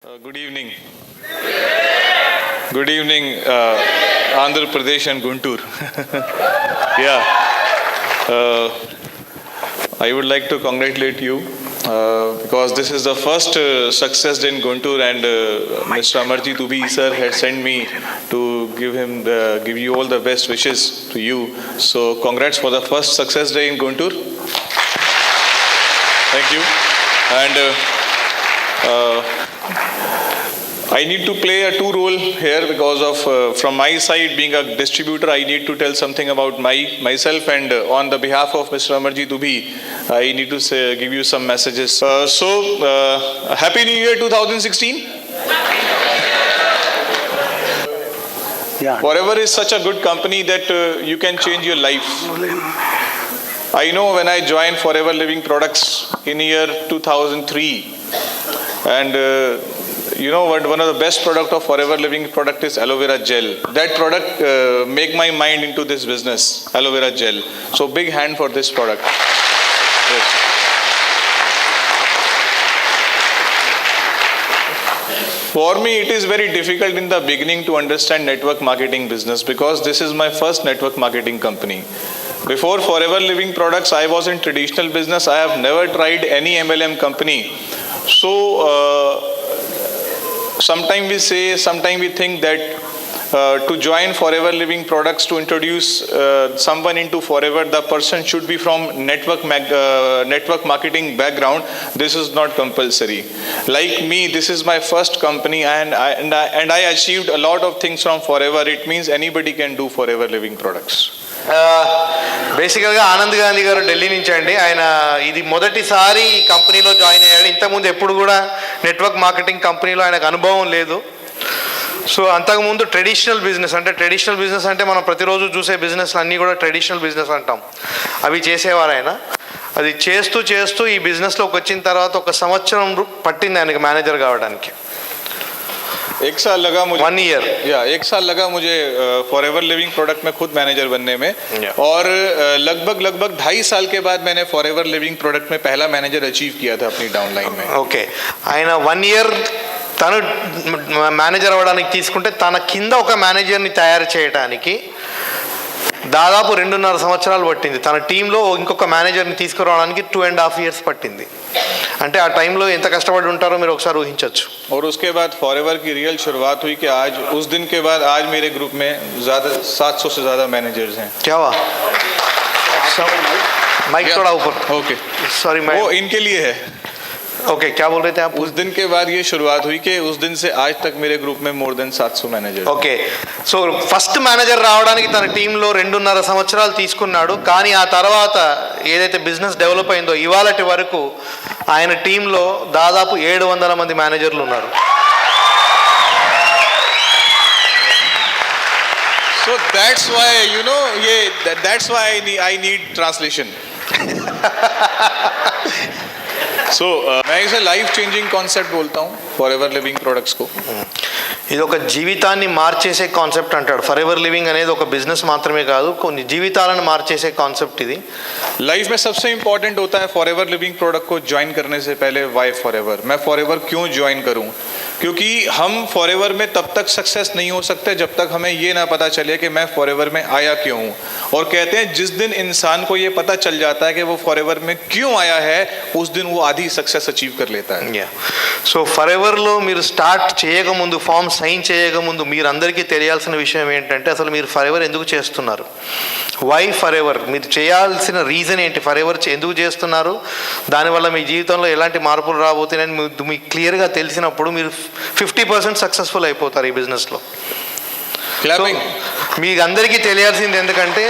Good evening. Good evening, Andhra Pradesh and Guntur. Yeah. I would like to congratulate you because this is the first success in Guntur, and Mr. Amarjit Dubey sir had sent me to give you all the best wishes to you. So congrats for the first success day in Guntur. Thank you. And I need to play a two role here because of from my side being a distributor, I need to tell something about myself, and on the behalf of Mr. Amarjit Dubey, I need to give you some messages. Happy New Year 2016. Yeah. Forever is such a good company that you can change your life. I know when I joined Forever Living Products in year 2003, and you know what, one of the best product of Forever Living product is aloe vera gel. That product make my mind into this business, aloe vera gel. So big hand for this product. Yes. For me, it is very difficult in the beginning to understand network marketing business because this is my first network marketing company. Before Forever Living Products, I was in traditional business. I have never tried any MLM company. So sometimes we think that to join Forever Living Products, to introduce someone into Forever, the person should be from network marketing background. This is not compulsory. Like me, this is my first company, and I achieved a lot of things from Forever. It means anybody can do Forever Living Products. బేసికల్గా ఆనంద్ గాంధీ గారు ఢిల్లీ నుంచి అండి. ఆయన ఇది మొదటిసారి ఈ కంపెనీలో join అయ్యాడు. ఇంతకుముందు ఎప్పుడు కూడా నెట్వర్క్ మార్కెటింగ్ కంపెనీలో ఆయనకు అనుభవం లేదు. సో అంతకుముందు ట్రెడిషనల్ బిజినెస్ అంటే మనం ప్రతిరోజు చూసే బిజినెస్లు అన్నీ కూడా ట్రెడిషనల్ బిజినెస్ అంటాం. అవి చేసేవారు ఆయన. అది చేస్తూ ఈ బిజినెస్లోకి వచ్చిన తర్వాత 1 సంవత్సరం పట్టింది ఆయనకి మేనేజర్ కావడానికి. एक साल लगा मुझे 1 ईयर. एक साल लगा मुझे फॉरएवर लिविंग प्रोडक्ट में खुद मैनेजर बनने में. और लगभग 2.5 साल के बाद मैंने फॉरएवर लिविंग प्रोडक्ट में पहला मैनेजर अचीव किया था अपनी डाउनलाइन में. ఓకే, ఆయన 1 ఇయర్ తను మేనేజర్ అవ్వడానికి తీసుకుంటే తన కింద ఒక మేనేజర్ని తయారు చేయడానికి దాదాపు 2.5 సంవత్సరాలు పట్టింది. తన టీంలో ఇంకొక మేనేజర్ని తీసుకురావడానికి 2.5 years పట్టింది. అంటే ఆ టైంలో ఎంత కష్టపడి ఉంటారో మీరు ఒకసారి ఊహించవచ్చు. और उसके बाद फॉरएवर की रियल शुरुआत हुई कि आज उस दिन के बाद आज मेरे ग्रुप में 700 से ज़्यादा मैनेजर्स हैं. क्या हुआ? माइक थोड़ा ऊपर. ओके, सॉरी, वो इनके लिए है. ओके, क्या बोल रहे थे आप? उस दिन के बाद ये शुरुआत हुई कि उस दिन से आज तक मेरे ग्रुप में more than 700 manager. Okay, so first manager రావడానికి తన టీంలో 2.5 సంవత్సరాలు తీసుకున్నాడు. కానీ ఆ తర్వాత ఏదైతే బిజినెస్ డెవలప్ అయిందో ఇవాళటి వరకు ఆయన టీంలో దాదాపు 700 మంది మేనేజర్లు ఉన్నారు. So that's why, you know, that's why I need translation. So मैं इसे लाइफ चेंजिंग कॉन्सेप्ट बोलता हूँ फॉरएवर लिविंग प्रोडक्ट्स को. ఇది ఒక జీవితాన్ని మార్చేసే కాన్సెప్ట్ అంటాడు. ఫరెవర్ లివింగ్ అనేది ఒక బిజినెస్ మాత్రమే కాదు, కొన్ని జీవితాలను మార్చేసే కాన్సెప్ట్ ఇది. लाइफ में सबसे इंपॉर्टेंट होता है फॉरएवर लिविंग प्रोडक्ट को ज्वाइन करने से पहले वाई फॉरएवर. मैं फॉरएवर क्यों ज्वाइन करूं? क्योंकि हम फॉरएवर में तब तक सक्सेस नहीं हो सकते जब तक हमें ये ना पता चले कि मैं फॉरएवर में आया क्यों हूँ. और कहते हैं जिस दिन इंसान को ये पता चल जाता है कि वो फॉरएवर में क्यों आया है, उस दिन वो आधी सक्सेस अचीव कर लेता है. సో ఫరెవర్లో మీరు స్టార్ట్ చేయకముందు, ఫామ్ సైన్ చేయకముందు మీరు అందరికీ తెలియాల్సిన విషయం ఏంటంటే అసలు మీరు ఫరెవర్ ఎందుకు చేస్తున్నారు. వై ఫరెవర్, మీరు చేయాల్సిన రీజన్ ఏంటి, ఫరెవర్ ఎందుకు చేస్తున్నారు, దానివల్ల మీ జీవితంలో ఎలాంటి మార్పులు రాబోతున్నాయని మీకు క్లియర్గా తెలిసినప్పుడు మీరు 50% సక్సెస్ఫుల్ అయిపోతారు ఈ బిజినెస్లో. మీకు అందరికీ తెలియాల్సింది ఎందుకంటే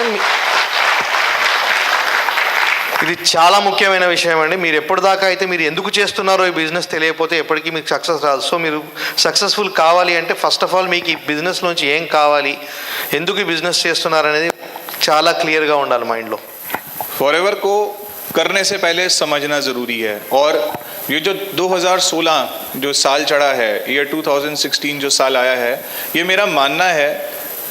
ఇది చాలా ముఖ్యమైన విషయం అండి. మీరు ఎప్పటిదాకా అయితే మీరు ఎందుకు చేస్తున్నారో ఈ బిజినెస్ తెలియకపోతే ఎప్పటికీ మీకు సక్సెస్ రాదు. సో మీరు సక్సెస్ఫుల్ కావాలి అంటే ఫస్ట్ ఆఫ్ ఆల్ మీకు ఈ బిజినెస్లోంచి ఏం కావాలి, ఎందుకు ఈ బిజినెస్ చేస్తున్నారు అనేది చాలా క్లియర్గా ఉండాలి మైండ్లో. फॉरएवर को करने से पहले समझना ज़रूरी है. और ये जो 2016 जो साल चढ़ा है, ईयर 2016 जो साल आया है, ये मेरा मानना है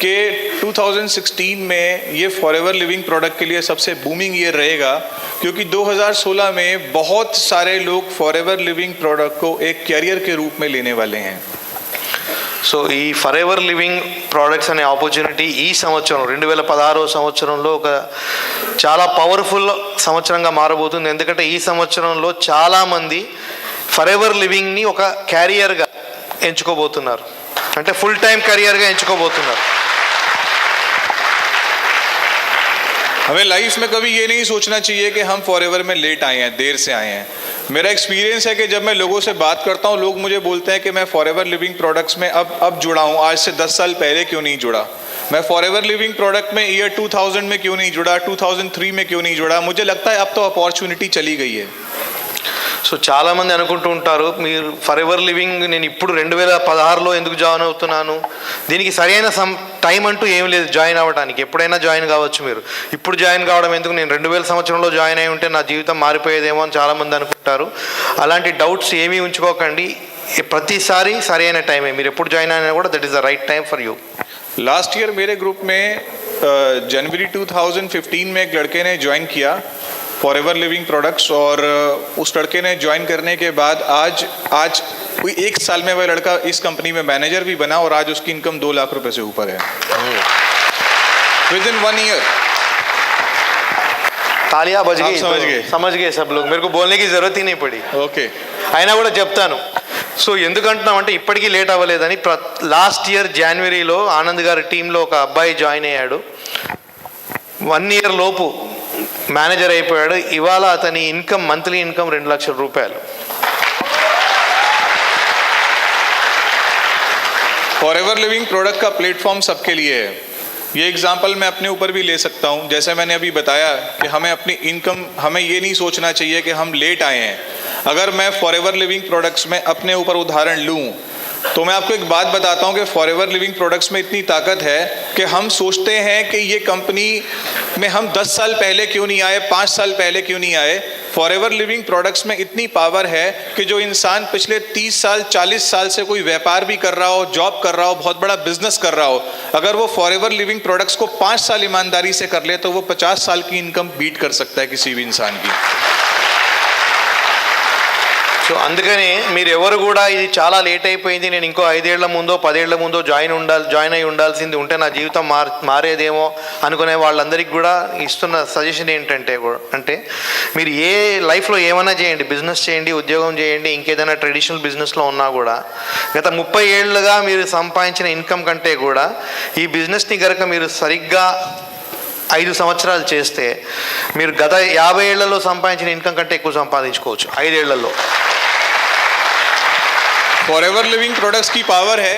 कि 2016 में ये फॉरएवर लिविंग प्रोडक्ट के लिए सबसे बूमिंग ईयर रहेगा, क्योंकि 2016 में बहुत सारे लोग फॉरएवर लिविंग प्रोडक्ट को एक कैरियर के रूप में लेने वाले हैं. సో ఈ ఫర్ ఎవర్ లివింగ్ ప్రోడక్ట్స్ అనే ఆపర్చునిటీ ఈ సంవత్సరం 2016 సంవత్సరంలో ఒక చాలా పవర్ఫుల్ సంవత్సరంగా మారబోతుంది. ఎందుకంటే ఈ సంవత్సరంలో చాలామంది ఫర్ ఎవర్ లివింగ్ని ఒక క్యారియర్గా ఎంచుకోబోతున్నారు, అంటే ఫుల్ టైం కెరియర్గా ఎంచుకోబోతున్నారు. हमें लाइफ में कभी ये नहीं सोचना चाहिए कि हम फॉरएवर में लेट आए हैं, देर से आए हैं. मेरा एक्सपीरियंस है कि जब मैं लोगों से बात करता हूँ, लोग मुझे बोलते हैं कि मैं फॉरएवर लिविंग प्रोडक्ट्स में अब जुड़ा हूँ, आज से 10 साल पहले क्यों नहीं जुड़ा. मैं फॉरएवर लिविंग प्रोडक्ट में ईयर 2000 में क्यों नहीं जुड़ा, 2003 में क्यों नहीं जुड़ा. मुझे लगता है अब तो अपॉर्चुनिटी चली गई है. సో చాలామంది అనుకుంటూ ఉంటారు, మీరు ఫర్ ఎవర్ లివింగ్ నేను ఇప్పుడు 2016లో ఎందుకు జాయిన్ అవుతున్నాను, దీనికి సరైన టైం అంటూ ఏం లేదు జాయిన్ అవ్వడానికి, ఎప్పుడైనా జాయిన్ కావచ్చు. మీరు ఇప్పుడు జాయిన్ కావడం ఎందుకు, నేను 2000 సంవత్సరంలో జాయిన్ అయి ఉంటే నా జీవితం మారిపోయేదేమో అని చాలామంది అనుకుంటారు. అలాంటి డౌట్స్ ఏమీ ఉంచుకోకండి, ప్రతిసారి సరైన టైమే. మీరు ఎప్పుడు జాయిన్ అయినా కూడా that is the right time for you. Last year मेरे ग्रुप में जनवरी 2015 में एक लड़के ने ज्वाइन किया फॉरएवर लिविंग प्रोडक्ट्स, और उस लड़के ने ज्वाइन करने के बाद आज कोई 1 साल में वह लड़का इस कंपनी में मैनेजर भी बना, और आज उसकी इनकम 2 लाख रुपए से ऊपर है विद इन 1 ईयर. तालियां बज गई, समझ गए सब लोग, मेरे को बोलने की जरूरत ही नहीं पड़ी. ఓకే, అయినా కూడా చెప్తాను. సో ఎందుకంటున్నామంటే ఇప్పటికీ లేట్ అవ్వలేదని. లాస్ట్ ఇయర్ జనవరిలో ఆనంద్ గారి టీంలో ఒక అబ్బాయి జాయిన్ అయ్యాడు, 1 ఇయర్ లోపు మేనేజర్ అయిపోయాడు. ఇవాళ అతని ఇన్కమ్, మంత్లీ ఇన్కమ్ 2 లక్షల రూపాయలు. फॉरएवर लिविंग प्रोडक्ट का प्लेटफॉर्म सबके लिए है. ये एग्जाम्पल मैं अपने ऊपर भी ले सकता हूँ. जैसे मैंने अभी बताया कि हमें अपनी इनकम, हमें ये नहीं सोचना चाहिए कि हम लेट आए हैं. अगर मैं फॉरएवर लिविंग प्रोडक्ट्स में अपने ऊपर उदाहरण लूँ तो मैं आपको एक बात बताता हूँ कि फॉरएवर लिविंग प्रोडक्ट्स में इतनी ताकत है कि हम सोचते हैं कि ये कंपनी में हम 10 साल पहले क्यों नहीं आए, 5 साल पहले क्यों नहीं आए. फॉरएवर लिविंग प्रोडक्ट्स में इतनी पावर है कि जो इंसान पिछले 30 साल 40 साल से कोई व्यापार भी कर रहा हो, जॉब कर रहा हो, बहुत बड़ा बिजनेस कर रहा हो, अगर वो फॉरएवर लिविंग प्रोडक्ट्स को 5 साल ईमानदारी से कर ले तो वो 50 साल की इनकम बीट कर सकता है किसी भी इंसान की. సో అందుకని మీరు ఎవరు కూడా ఇది చాలా లేట్ అయిపోయింది, నేను ఇంకో 5 ఏళ్ల ముందో 10 ఏళ్ల ముందో జాయిన్ అయి ఉండాల్సింది, ఉంటే నా జీవితం మారేదేమో అనుకునే వాళ్ళందరికీ కూడా ఇస్తున్న సజెషన్ ఏంటంటే అంటే మీరు ఏ లైఫ్లో ఏమైనా చేయండి, బిజినెస్ చేయండి, ఉద్యోగం చేయండి, ఇంకేదైనా ట్రెడిషనల్ బిజినెస్లో ఉన్నా కూడా గత 30 ఏళ్ళుగా మీరు సంపాదించిన ఇన్కమ్ కంటే కూడా ఈ బిజినెస్ని కనుక మీరు సరిగ్గా 5 సంవత్సరాలు చేస్తే మీరు గత 50 ఏళ్లలో సంపాదించిన ఇన్కమ్ కంటే ఎక్కువ సంపాదించుకోవచ్చు 5 ఏళ్లలో. फॉरएवर लिविंग प्रोडक्ट्स की पावर है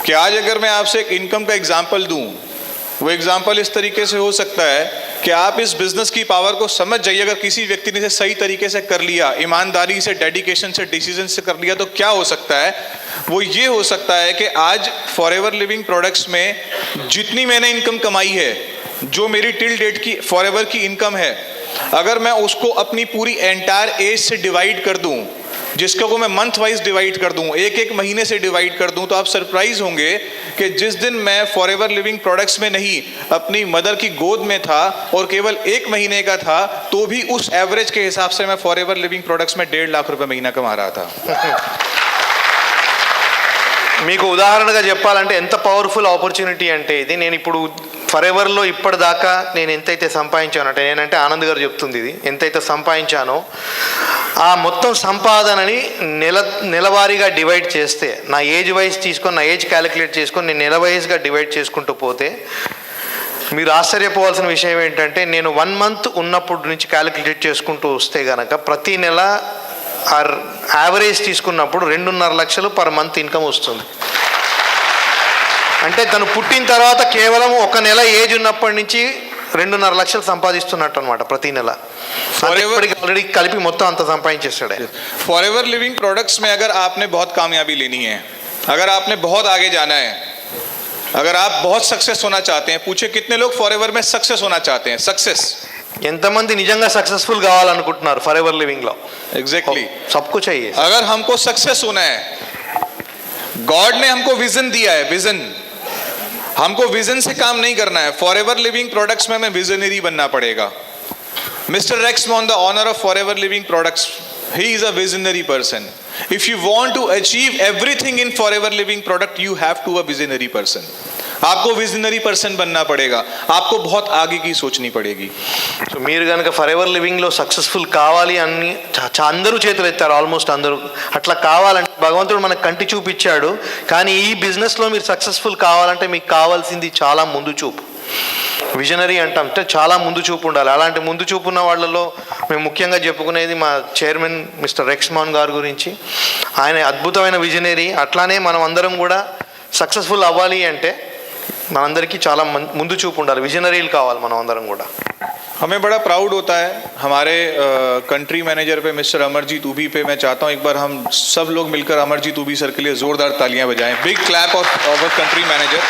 कि आज अगर मैं आपसे एक इनकम का एग्जाम्पल दूं, वो एग्जाम्पल इस तरीके से हो सकता है कि आप इस बिजनेस की पावर को समझ जाइए. अगर किसी व्यक्ति ने इसे सही तरीके से कर लिया, ईमानदारी से, डेडिकेशन से, डिसीजन से कर लिया, तो क्या हो सकता है, वो ये हो सकता है कि आज फॉरएवर लिविंग प्रोडक्ट्स में जितनी मैंने इनकम कमाई है, जो मेरी टिल डेट की फॉरएवर की इनकम है, अगर मैं उसको अपनी पूरी एंटायर एज से डिवाइड कर दूं, जिसको को मैं मंथ वाइज डिवाइड कर दूं, एक महीने से डिवाइड कर दूं, तो आप सरप्राइज होंगे कि जिस दिन मैं फॉरएवर लिविंग प्रोडक्ट्स में नहीं अपनी मदर की गोद में था और केवल 1 महीने का था, तो भी उस एवरेज के हिसाब से मैं फॉरएवर लिविंग प्रोडक्ट्स में 1.5 लाख रुपए महीना कमा रहा था. మీకు ఉదాహరణగా చెప్పాలంటే ఎంత పవర్ఫుల్ ఆపర్చునిటీ అంటే ఇది. నేను ఇప్పుడు ఫరెవర్లో ఇప్పటిదాకా నేను ఎంతైతే సంపాదించాను అంటే, నేనంటే ఆనంద్ గారు చెప్తుంది, ఇది ఎంతైతే సంపాదించానో ఆ మొత్తం సంపాదనని నెలవారీగా డివైడ్ చేస్తే, నా ఏజ్ వైజ్ తీసుకొని, నా ఏజ్ క్యాలిక్యులేట్ చేసుకొని నేను నెల వైజ్గా డివైడ్ చేసుకుంటూ పోతే మీరు ఆశ్చర్యపోవాల్సిన విషయం ఏంటంటే, నేను 1 మంత్ ఉన్నప్పుడు నుంచి క్యాలిక్యులేట్ చేసుకుంటూ వస్తే కనుక ప్రతి నెల యావరేజ్ తీసుకున్నప్పుడు 2.5 లక్షలు పర్ మంత్ ఇన్కమ్ వస్తుంది. అంటే తను పుట్టిన తర్వాత కేవలం 1 నెల ఏజ్ ఉన్నప్పటి నుంచి 2.5 లక్షలు సంపాదిస్తున్నట్టు అనమాట ప్రతి నెల. ऑलरेडी కలిపి మొత్తం అంత సంపాదించేస్తాడు. फॉरएवर लिविंग प्रोडक्ट्स में अगर आपने बहुत कामयाबी लेनी है, अगर आपने बहुत आगे जाना है, अगर आप बहुत सक्सेस होना चाहते हैं, पूछे कितने लोग फॉरएवर में सक्सेस होना चाहते हैं. सक्सेस ఎంతమంది నిజంగా సక్సెస్ఫుల్ కావాలనుకుంటున్నారు ఫరెవర్ లివింగ్ లో? एग्जैक्टली सब कुछ चाहिए. अगर हमको सक्सेस होना है, गॉड ने हमको विजन दिया है, विजन हमको विजन से काम नहीं करना है. फॉरएवर लिविंग प्रोडक्ट्स में हमें विजनरी बनना पड़ेगा. Mister Rex Maughan, the honour of forever living products, he is a visionary person. If you want to achieve everything in forever living product, you have to a visionary person. आपको visionary person बनना पड़ेगा. आपको बहुत आगे की सोचनी पड़ेगी. So మీరు కనుక ఫర్ ఎవర్ లివింగ్లో సక్సెస్ఫుల్ కావాలి అని అందరూ చేతులు ఎత్తారు, ఆల్మోస్ట్ అందరూ. అట్లా కావాలంటే భగవంతుడు మనకు కంటి చూపించాడు, కానీ ఈ బిజినెస్లో మీరు సక్సెస్ఫుల్ కావాలంటే మీకు కావాల్సింది చాలా ముందు చూపు. విజనరీ అంటే చాలా ముందు చూపు ఉండాలి. అలాంటి ముందు చూపు ఉన్న వాళ్ళలో మేము ముఖ్యంగా చెప్పుకునేది మా చైర్మన్ మిస్టర్ రెక్స్మాన్ గారి గురించి. ఆయన అద్భుతమైన విజనరీ. అట్లానే మనం అందరం కూడా సక్సెస్ఫుల్ అవ్వాలి అంటే మనందరికీ చాలా ముందు చూపు ఉండాలి, విజనరీలు కావాలి మనం అందరం కూడా. हमें बड़ा प्राउड होता है हमारे कंट्री मैनेजर पे मिस्टर अमरजीत उबी पे. मैं चाहता हूँ एक बार हम सब लोग मिलकर अमरजीत उबी सर के लिए जोरदार तालियां बजाएं. Big clap of our country manager.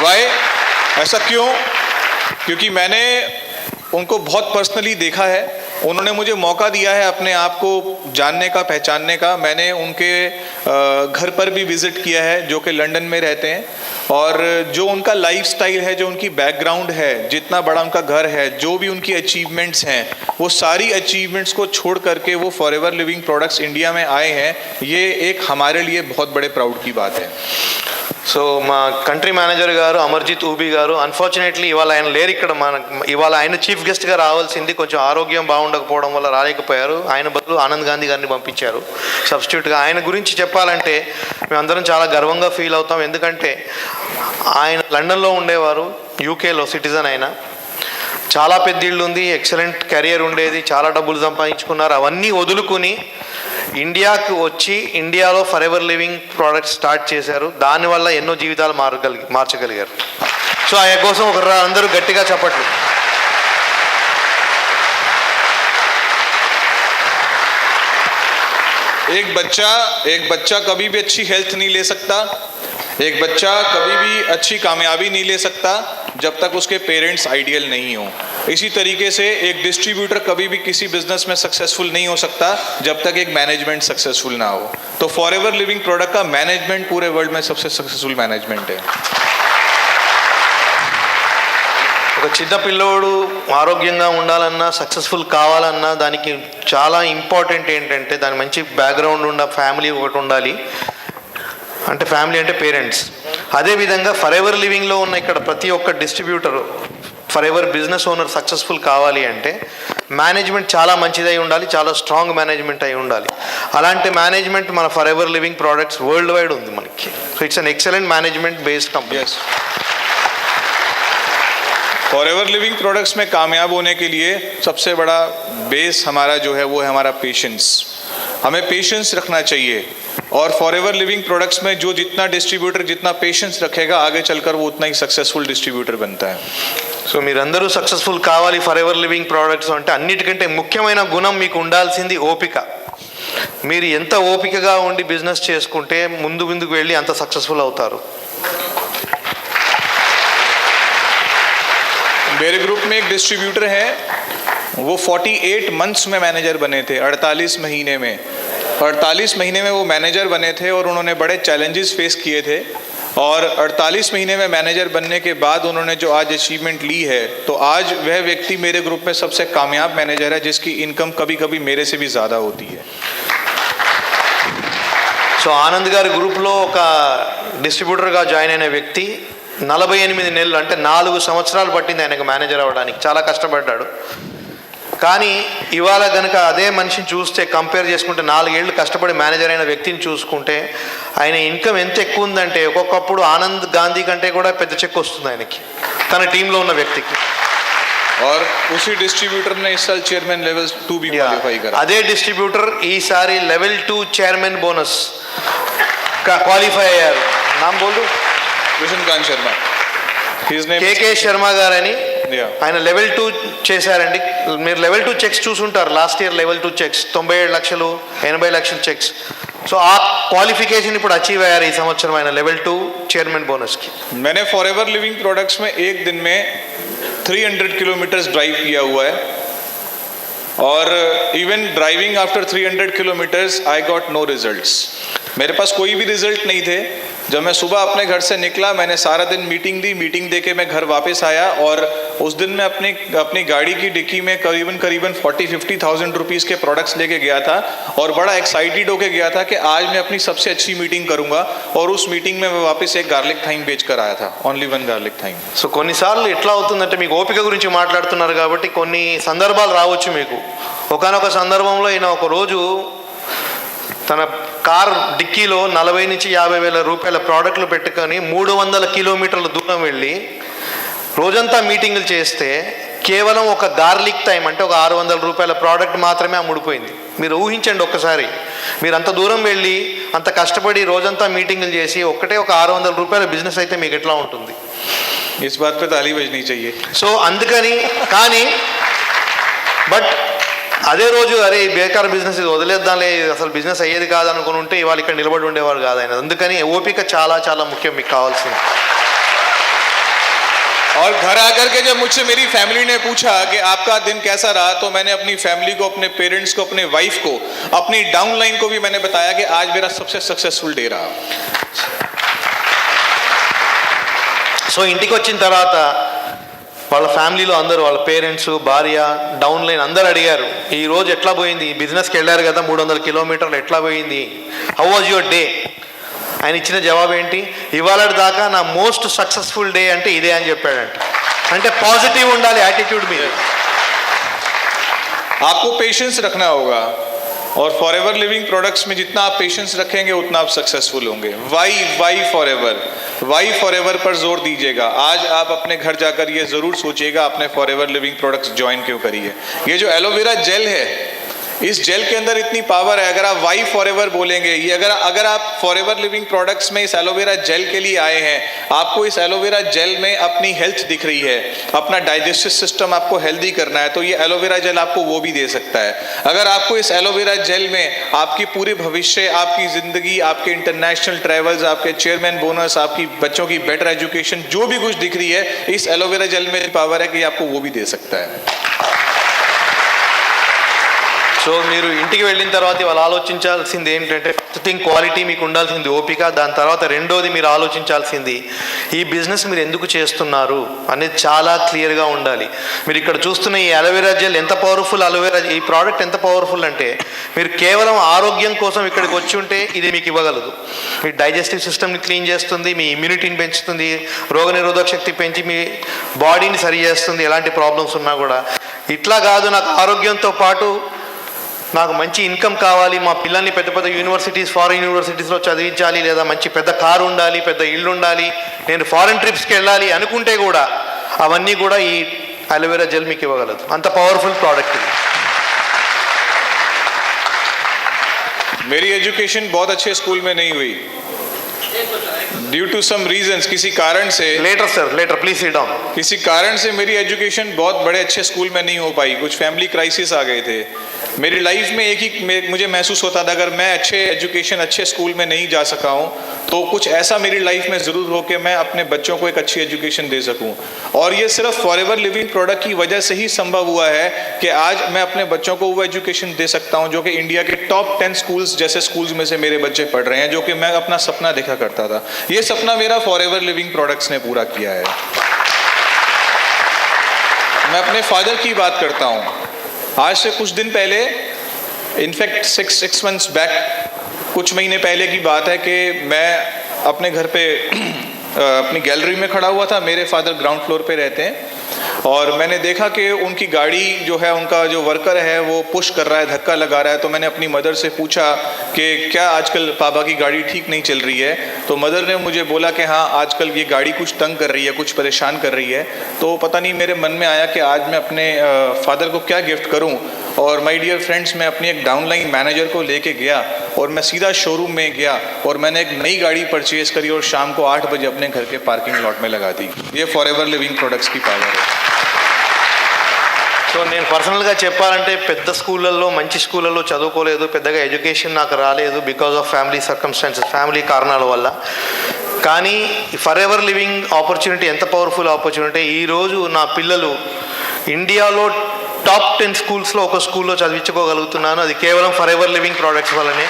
Why? ऐसा क्यों? क्योंकि मैंने उनको बहुत पर्सनली देखा है. उन्होंने मुझे मौका दिया है अपने आप को जानने का, पहचानने का. मैंने उनके घर पर भी विज़िट किया है, जो कि लंदन में रहते हैं. और जो उनका लाइफस्टाइल है, जो उनकी बैकग्राउंड है, जितना बड़ा उनका घर है, जो भी उनकी अचीवमेंट्स हैं, वो सारी अचीवमेंट्स को छोड़ करके वो फॉरएवर लिविंग प्रोडक्ट्स इंडिया में आए हैं. ये एक हमारे लिए बहुत बड़े प्राउड की बात है. సో మా కంట్రీ మేనేజర్ గారు అమర్జిత్ ఊబీ గారు, అన్ఫార్చునేట్లీ ఇవాళ ఆయన లేరు ఇక్కడ. ఇవాళ ఆయన చీఫ్ గెస్ట్గా రావాల్సింది, కొంచెం ఆరోగ్యం బాగుండకపోవడం వల్ల రాలేకపోయారు. ఆయన బదులు ఆనంద్ గాంధీ గారిని పంపించారు సబ్స్టిట్యూట్గా. ఆయన గురించి చెప్పాలంటే మేమందరం చాలా గర్వంగా ఫీల్ అవుతాం. ఎందుకంటే ఆయన లండన్లో ఉండేవారు, యూకేలో సిటిజన్. ఆయన చాలా పెద్ద ఇల్లు ఉంది, ఎక్సలెంట్ కెరియర్ ఉండేది, చాలా డబ్బులు సంపాదించుకున్నారు. అవన్నీ వదులుకుని ఇండియాకు వచ్చి ఇండియాలో for ever living products start చేశారు. దానివల్ల ఎన్నో జీవితాలు మార్చగలిగారు. సో ఆయన కోసం అందరూ గట్టిగా చప్పట్లు. एक बच्चा कभी भी अच्छी हेल्थ नहीं ले सकता. एक बच्चा कभी भी अच्छी कामयाबी नहीं ले सकता जब तक उसके पेरेंट्स आइडियल नहीं हो. इसी तरीके से एक डिस्ट्रीब्यूटर कभी भी किसी बिजनेस में सक्सेसफुल नहीं हो सकता जब तक एक मैनेजमेंट सक्सेसफुल ना हो. तो फॉरएवर लिविंग प्रोडक्ट का मैनेजमेंट पूरे वर्ल्ड में सबसे सक्सेसफुल मैनेजमेंट है. ఒక చిన్న పిల్లోడు ఆరోగ్యంగా ఉండాలన్నా, సక్సెస్ఫుల్ కావాలన్నా దానికి చాలా ఇంపార్టెంట్ ఏంటంటే దాని మంచి బ్యాక్గ్రౌండ్ ఉన్న ఫ్యామిలీ ఒకటి ఉండాలి. అంటే ఫ్యామిలీ అంటే పేరెంట్స్. అదేవిధంగా ఫర్ ఎవర్ లివింగ్లో ఉన్న ఇక్కడ ప్రతి ఒక్క distributor, for ever business owner successful కావాలి అంటే మేనేజ్మెంట్ చాలా మంచిదై ఉండాలి, చాలా స్ట్రాంగ్ మేనేజ్మెంట్ అయి ఉండాలి. అలాంటి మేనేజ్మెంట్ మన for ever living products world wide ఉంది మనకి. So it's an excellent management based company. Forever living products में कामयाब होने के लिए सबसे बड़ा बेस हमारा जो है वो है हमारा पेशेंस. हमें पेशेंस रखना चाहिए. और फॉरएवर लिविंग प्रोडक्ट्स में जो जितना डिस्ट्रीब्यूटर जितना पेशेंस रखेगा, आगे चलकर वो उतना ही सक्सेसफुल डिस्ट्रीब्यूटर बनता है. సో మీరందరూ సక్సెస్ఫుల్ కావాలి ఫర్ ఎవర్ లివింగ్ ప్రోడక్ట్స్ అంటే అన్నిటికంటే ముఖ్యమైన గుణం మీకు ఉండాల్సింది ఓపిక. మీరు ఎంత ఓపికగా ఉండి బిజినెస్ చేసుకుంటే ముందుకు వెళ్ళి అంత సక్సెస్ఫుల్ అవుతారు. मेरे ग्रुप में एक डिस्ट्रीब्यूटर है, वो 48 मंथ्स में मैनेजर बने थे. 48 महीने में 48 महीने में वो मैनेजर बने थे और उन्होंने बड़े चैलेंजेस फेस किए थे. और 48 महीने में मैनेजर बनने के बाद उन्होंने जो आज अचीवमेंट ली है, तो आज वह व्यक्ति मेरे ग्रुप में सबसे कामयाब मैनेजर है, जिसकी इनकम कभी कभी मेरे से भी ज़्यादा होती है. సో ఆనంద్ గారి గ్రూప్లో ఒక డిస్ట్రిబ్యూటర్గా జాయిన్ అయిన వ్యక్తి 48 నెలలు అంటే 4 సంవత్సరాలు పట్టింది ఆయనకు మేనేజర్ అవ్వడానికి. చాలా కష్టపడ్డాడు. కానీ ఇవాళ కనుక అదే మనిషిని చూస్తే, కంపేర్ చేసుకుంటే 4 ఏళ్ళు కష్టపడి మేనేజర్ అయిన వ్యక్తిని చూసుకుంటే ఆయన ఇన్కమ్ ఎంత ఎక్కువ ఉందంటే ఒక్కొక్కప్పుడు ఆనంద్ గాంధీ కంటే కూడా పెద్ద చెక్ వస్తుంది ఆయనకి, తన టీంలో ఉన్న వ్యక్తికి. और उसी डिस्ट्रीब्यूटर ने इस साल चेयरमैन लेवल 2 भी क्वालिफाई करा. అదే డిస్ట్రిబ్యూటర్ ఈసారి లెవెల్ 2 చైర్మన్ బోనస్ క్వాలిఫై అయ్యారు. నామ్ బోల్డు కృష్ణకాంత్ శర్మ. కేకే శర్మ గారని ఆయన లెవెల్ 2 చేశారండి. మీరు లెవెల్ 2 చెక్స్ చూసుంటారు. లాస్ట్ ఇయర్ లెవెల్ 2 చెక్స్ 97 లక్షలు 80 లక్షల చెక్స్. సో ఆ క్వాలిఫికేషన్ ఇప్పుడు అచీవ్ అయ్యారు ఈ సంవత్సరం ఆయన లెవెల్ 2 చైర్మన్ బోనస్కి. मैंने फॉरएवर लिविंग प्रोडक्ट्स में एक दिन में 300 किलोमीटर्स ड्राइव किया हुआ है. और even driving after 300 kilometres I got no results. मेरे पास कोई भी रिजल्ट नहीं थे. जब मैं सुबह अपने घर से निकला, मैंने सारा दिन मीटिंग दी, मीटिंग दे के मैं घर वापस आया और उस दिन मैं अपनी गाड़ी की डिक्की में करीबन 40-50,000 रुपीज़ के प्रोडक्ट्स लेके गया था और बड़ा एक्साइटेड होके गया था कि आज मैं अपनी सबसे अच्छी मीटिंग करूंगा। और उस मीटिंग में मैं वापस एक गार्लिक थाइम बेच कर आया था, ओनली 1 गार्लिक थाइम। సో కొన్నిసార్లు ఎట్లా అవుతుందంటే, మీకు ఓపిక గురించి మాట్లాడుతున్నారు కాబట్టి కొన్ని సందర్భాలు రావచ్చు మీకు. ఒకానొక సందర్భంలో ఈయన ఒక రోజు తన కార్ డిక్కీలో 40 నుంచి 50 వేల రూపాయల ప్రోడక్ట్లు పెట్టుకొని 300 కిలోమీటర్ల దూరం వెళ్ళి రోజంతా మీటింగులు చేస్తే కేవలం ఒక గార్లిక్ థైమ్ అంటే ఒక 600 రూపాయల ప్రోడక్ట్ మాత్రమే అమ్ముడిపోయింది. మీరు ఊహించండి ఒక్కసారి, మీరు అంత దూరం వెళ్ళి అంత కష్టపడి రోజంతా మీటింగులు చేసి ఒక్కటే ఒక 600 రూపాయల బిజినెస్ అయితే మీకు ఎట్లా ఉంటుంది? इस बात पे ताली बजनी चाहिए। సో అందుకని కానీ బట్ అదే రోజు అరే ఈ బేకార్ బిజినెస్ ఇది వదిలేద్దాంలే, అసలు బిజినెస్ అయ్యేది కాదనుకుని ఉంటే ఇవాళ ఇక్కడ నిలబడి ఉండేవారు కాదు ఆయన. అందుకని ఓపిక చాలా చాలా ముఖ్యం మీకు కావాల్సింది. और घर आकर के जब मुझसे मेरी फैमिली ने पूछा कि आपका दिन कैसा रहा, तो मैंने अपनी फैमिली को, अपने पेरेंट्स को, अपने वाइफ को, अपनी डाउनलाइन को भी मैंने बताया कि आज मेरा सबसे सक्सेसफुल डे रहा। సో ఇంటికి వచ్చిన తర్వాత వాళ్ళ ఫ్యామిలీలో అందరూ, వాళ్ళ పేరెంట్స్, భార్య, డౌన్ లైన్ అందరూ అడిగారు, ఈ రోజు ఎట్లా పోయింది, బిజినెస్కి వెళ్ళారు కదా 300 కిలోమీటర్లు, ఎట్లా పోయింది, హౌ వాజ్ యువర్ డే? ఆయన ఇచ్చిన జవాబు ఏంటి? ఇవాళ దాకా నా మోస్ట్ సక్సెస్ఫుల్ డే అంటే ఇదే అని చెప్పాడంట. అంటే పాజిటివ్ ఉండాలి యాటిట్యూడ్ మీద. आपको पेशेंस रखना होगा और फॉरएवर लिविंग प्रोडक्ट्स में जितना आप पेशेंस रखेंगे उतना आप सक्सेसफुल होंगे। वाई फॉरएवर पर जोर दीजिएगा। आज आप अपने घर जाकर ये जरूर सोचिएगा आपने फॉरएवर लिविंग प्रोडक्ट्स ज्वाइन क्यों करी है। ये जो एलोवेरा जेल है, इस जेल के अंदर इतनी पावर है। अगर आप वाई फॉरएवर बोलेंगे, ये अगर आप फॉरएवर लिविंग प्रोडक्ट्स में इस एलोवेरा जेल के लिए आए हैं, आपको इस एलोवेरा जेल में अपनी हेल्थ दिख रही है, अपना डाइजेस्टिव सिस्टम आपको हेल्दी करना है, तो ये एलोवेरा जेल आपको वो भी दे सकता है। अगर आपको इस एलोवेरा जेल में आपकी पूरे भविष्य, आपकी ज़िंदगी, आपके इंटरनेशनल ट्रैवल्स, आपके चेयरमैन बोनस, आपकी बच्चों की बेटर एजुकेशन, जो भी कुछ दिख रही है, इस एलोवेरा जेल में पावर है कि आपको वो भी दे सकता है। సో మీరు ఇంటికి వెళ్ళిన తర్వాత వాళ్ళు ఆలోచించాల్సింది ఏంటంటే, ఫస్ట్ థింగ్ క్వాలిటీ, మీకు ఉండాల్సింది ఓపిక. దాని తర్వాత రెండోది మీరు ఆలోచించాల్సింది ఈ బిజినెస్ మీరు ఎందుకు చేస్తున్నారు అనేది చాలా క్లియర్గా ఉండాలి. మీరు ఇక్కడ చూస్తున్న ఈ అలోవెరా జెల్ ఎంత పవర్ఫుల్, ఈ ప్రోడక్ట్ ఎంత పవర్ఫుల్ అంటే, మీరు కేవలం ఆరోగ్యం కోసం ఇక్కడికి వచ్చి ఉంటే ఇది మీకు ఇవ్వగలదు. మీ డైజెస్టివ్ సిస్టమ్ని క్లీన్ చేస్తుంది, మీ ఇమ్యూనిటీని పెంచుతుంది, రోగనిరోధక శక్తి పెంచి మీ బాడీని సరి చేస్తుంది, ఎలాంటి ప్రాబ్లమ్స్ ఉన్నా కూడా. ఇట్లా కాదు, నాకు ఆరోగ్యంతో పాటు నాకు మంచి ఇన్కమ్ కావాలి, మా పిల్లల్ని పెద్ద పెద్ద యూనివర్సిటీస్, ఫారిన్ యూనివర్సిటీస్లో చదివించాలి, లేదా మంచి పెద్ద కారు ఉండాలి, పెద్ద ఇల్లు ఉండాలి, నేను ఫారిన్ ట్రిప్స్కి వెళ్ళాలి అనుకుంటే కూడా అవన్నీ కూడా ఈ అలోవెరా జెల్ మీకు ఇవ్వగలదు. అంత పవర్ఫుల్ ప్రోడక్ట్ ఇది. मेरी एजुकेशन बहुत अच्छे स्कूल में नहीं हुई, ड्यू टू सम रीजंस, किसी कारण से। Later please sit down. किसी कारण से मेरी एजुकेशन बहुत बड़े अच्छे स्कूल में नहीं हो पाई, कुछ फैमिली क्राइसिस आ गए थे मेरी लाइफ में। एक ही मुझे महसूस होता था, अगर मैं अच्छे एजुकेशन, अच्छे स्कूल में नहीं जा सका हूँ, तो कुछ ऐसा मेरी लाइफ में ज़रूर हो कि मैं अपने बच्चों को एक अच्छी एजुकेशन दे सकूँ। और ये सिर्फ फॉरएवर लिविंग प्रोडक्ट की वजह से ही संभव हुआ है कि आज मैं अपने बच्चों को वो एजुकेशन दे सकता हूँ जो कि इंडिया के टॉप 10 स्कूल्स जैसे स्कूल्स में से मेरे बच्चे पढ़ रहे हैं, जो कि मैं अपना सपना देखा करता था। ये सपना मेरा फॉरएवर लिविंग प्रोडक्ट्स ने पूरा किया है। मैं अपने फादर की बात करता हूँ। आज से कुछ दिन पहले, इनफैक्ट 6 months बैक, कुछ महीने पहले की बात है कि मैं अपने घर पे अपनी गैलरी में खड़ा हुआ था। मेरे फादर ग्राउंड फ्लोर पे रहते हैं और मैंने देखा कि उनकी गाड़ी जो है, उनका जो वर्कर है वो पुश कर रहा है, धक्का लगा रहा है। तो मैंने अपनी मदर से पूछा कि क्या आजकल पापा की गाड़ी ठीक नहीं चल रही है? तो मदर ने मुझे बोला कि हाँ, आजकल ये गाड़ी कुछ तंग कर रही है, कुछ परेशान कर रही है। तो पता नहीं मेरे मन में आया कि आज मैं अपने फादर को क्या गिफ्ट करूँ। और माय डियर फ्रेंड्स, मैं अपनी एक डाउनलाइन मैनेजर को लेके गया और मैं सीधा शोरूम में गया और मैंने एक नई गाड़ी परचेज करी और शाम को 8 बजे अपने घर के पार्किंग लॉट में लगा दी। ये फॉरएवर लिविंग प्रोडक्ट्स की पावर है। సో నేను పర్సనల్గా చెప్పాలంటే, పెద్ద స్కూళ్ళల్లో, మంచి స్కూళ్ళల్లో చదువుకోలేదు, పెద్దగా ఎడ్యుకేషన్ నాకు రాలేదు, because of family circumstances, family కారణాల వల్ల. కానీ ఫరెవర్ లివింగ్ ఆపర్చునిటీ ఎంత పవర్ఫుల్ ఆపర్చునిటీ. ఈరోజు నా పిల్లలు ఇండియాలో టాప్ 10 స్కూల్స్లో ఒక స్కూల్లో చదివించుకోగలుగుతున్నాను. అది కేవలం ఫరెవర్ లివింగ్ ప్రోడక్ట్స్ వల్లనే.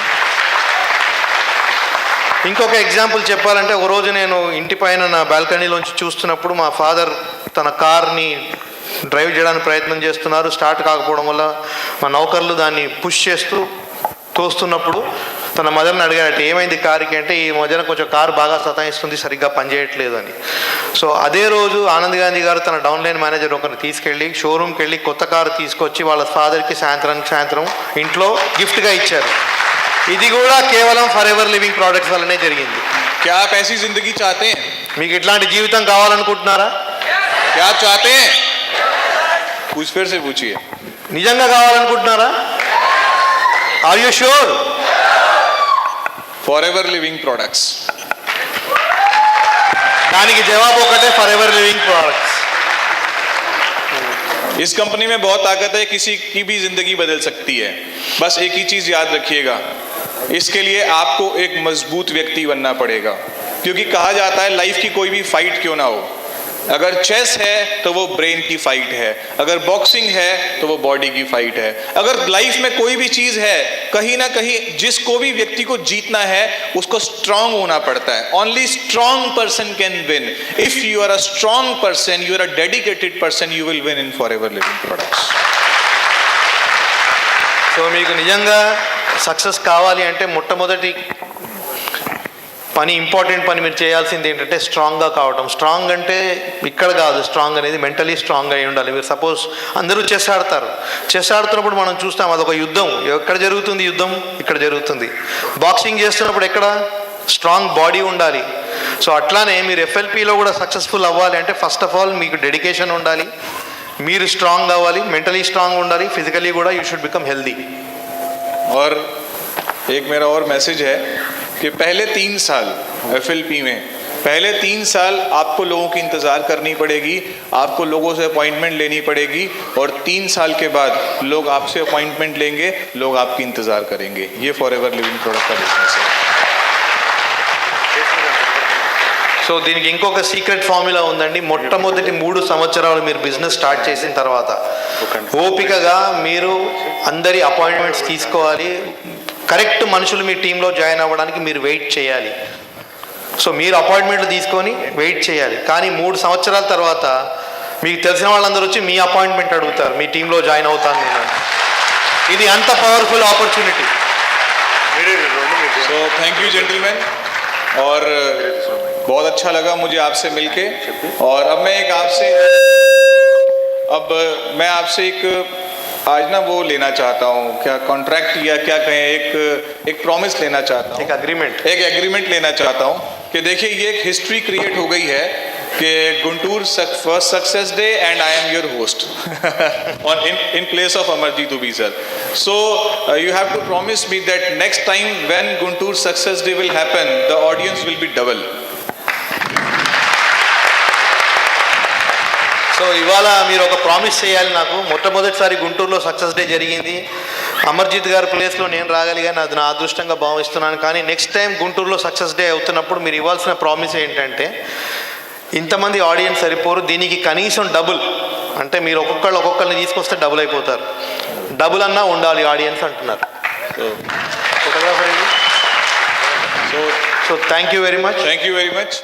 ఇంకొక ఎగ్జాంపుల్ చెప్పాలంటే ఒక రోజు నేను ఇంటి పైన నా బాల్కనీలోంచి చూస్తున్నప్పుడు మా ఫాదర్ తన కార్ని డ్రైవ్ చేయడానికి ప్రయత్నం చేస్తున్నారు. స్టార్ట్ కాకపోవడం వల్ల మా నౌకర్లు దాన్ని పుష్ చేస్తూ తోస్తున్నప్పుడు తన మదర్ని అడిగారట, ఏమైంది కార్కి అంటే, ఈ మధ్యన కొంచెం కారు బాగా సతాయిస్తుంది, సరిగ్గా పనిచేయట్లేదు అని. సో అదే రోజు ఆనంద్ గాంధీ గారు తన డౌన్లైన్ మేనేజర్ ఒకరిని తీసుకెళ్ళి షోరూమ్కి వెళ్ళి కొత్త కారు తీసుకొచ్చి వాళ్ళ ఫాదర్కి సాయంత్రం ఇంట్లో గిఫ్ట్గా ఇచ్చారు. ఇది కూడా కేవలం ఫర్ ఎవర్ లివింగ్ ప్రోడక్ట్స్ వల్లనే జరిగింది. क्या आप ऐसी जिंदगी चाहते हैं? మీకు ఇట్లాంటి జీవితం కావాలనుకుంటున్నారా? क्या आप चाहते हैं? कुछ फिर से पूछिए. నిజంగా కావాలనుకుంటున్నారా? Are you sure? Forever living products. దానికి జవాబు ఒకటే, ఫర్ ఎవర్ లివింగ్ ప్రోడక్ట్స్. इस कंपनी में बहुत ताकत है, किसी की भी जिंदगी बदल सकती है. बस एक ही चीज याद रखिएगा, इसके लिए आपको एक मजबूत व्यक्ति बनना पड़ेगा. क्योंकि कहा जाता है लाइफ की कोई भी फाइट क्यों ना हो, अगर चेस है तो वो ब्रेन की फाइट है, अगर बॉक्सिंग है तो वो बॉडी की फाइट है. अगर लाइफ में कोई भी चीज है, कहीं ना कहीं जिसको भी व्यक्ति को जीतना है उसको स्ट्रांग होना पड़ता है. Only strong person can win. If you are a strong person, you are a dedicated person, you will win in Forever living Products. So మీకు నిజంగా సక్సెస్ కావాలి అంటే మొట్టమొదటి పని, ఇంపార్టెంట్ పని మీరు చేయాల్సింది ఏంటంటే స్ట్రాంగ్గా కావటం. స్ట్రాంగ్ అంటే ఇక్కడ కాదు, స్ట్రాంగ్ అనేది మెంటలీ స్ట్రాంగ్ అయి ఉండాలి. మీరు సపోజ్ అందరూ చెస్ ఆడతారు, చెస్ ఆడుతున్నప్పుడు మనం చూస్తాం అదొక యుద్ధం. ఎక్కడ జరుగుతుంది యుద్ధం? ఇక్కడ జరుగుతుంది. బాక్సింగ్ చేస్తున్నప్పుడు ఎక్కడ? స్ట్రాంగ్ బాడీ ఉండాలి. సో అట్లానే మీరు ఎఫ్ఎల్పిలో కూడా సక్సెస్ఫుల్ అవ్వాలి అంటే ఫస్ట్ ఆఫ్ ఆల్ మీకు డెడికేషన్ ఉండాలి, మీరు స్ట్రాంగ్ అవ్వాలి, మెంటలీ స్ట్రాంగ్ ఉండాలి, ఫిజికలీ కూడా యూ షుడ్ బికమ్ హెల్దీ. और एक मेरा और मैसेज है कि पहले 3 साल एफएलपी में, पहले 3 साल आपको लोगों की इंतज़ार करनी पड़ेगी, आपको लोगों से अपॉइंटमेंट लेनी पड़ेगी, और 3 साल के बाद लोग आपसे अपॉइंटमेंट लेंगे, लोग आपकी इंतज़ार करेंगे. ये फॉरएवर लिविंग प्रोडक्ट का बिजनेस है. సో దీనికి ఇంకొక సీక్రెట్ ఫార్ములా ఉందండి. మొట్టమొదటి 3 సంవత్సరాలు మీరు బిజినెస్ స్టార్ట్ చేసిన తర్వాత ఓపికగా మీరు అందరి అపాయింట్మెంట్స్ తీసుకోవాలి. కరెక్ట్ మనుషులు మీ టీంలో జాయిన్ అవ్వడానికి మీరు వెయిట్ చేయాలి. సో మీరు అపాయింట్మెంట్లు తీసుకొని వెయిట్ చేయాలి. కానీ 3 సంవత్సరాల తర్వాత మీకు తెలిసిన వాళ్ళందరూ వచ్చి మీ అపాయింట్మెంట్ అడుగుతారు, మీ టీంలో జాయిన్ అవుతాను నేను. ఇది అంత powerful opportunity. So thank you gentlemen, और बहुत अच्छा लगा मुझे आपसे मिलके. और अब मैं आपसे एक आज ना वो लेना चाहता हूँ, क्या कॉन्ट्रैक्ट या क्या कहें, एक प्रॉमिस लेना चाहता हूँ, एक एग्रीमेंट लेना चाहता हूँ कि देखिए ये एक हिस्ट्री क्रिएट हो गई है कि Guntur first success day and I am your host और in place of Amarjeet Ubi sir. So you have to promise me that next time when Guntur success day will happen, the audience will be double. So ఇవాళ మీరు ఒక promise చేయాలి నాకు. మొట్టమొదటిసారి గుంటూరులో success day జరిగింది, అమర్జిత్ గారి ప్లేస్లో నేను రాగలిగాను, అది నా అదృష్టంగా భావిస్తున్నాను. కానీ నెక్స్ట్ టైం గుంటూరులో సక్సెస్ డే అవుతున్నప్పుడు మీరు ఇవ్వాల్సిన ప్రామిస్ ఏంటంటే, ఇంతమంది ఆడియన్స్ సరిపోరు, దీనికి కనీసం డబుల్, అంటే మీరు ఒక్కొక్కరిని తీసుకొస్తే డబుల్ అయిపోతారు, డబుల్ అన్నా ఉండాలి ఆడియన్స్ అంటున్నారు. Photographer. So thank you very much.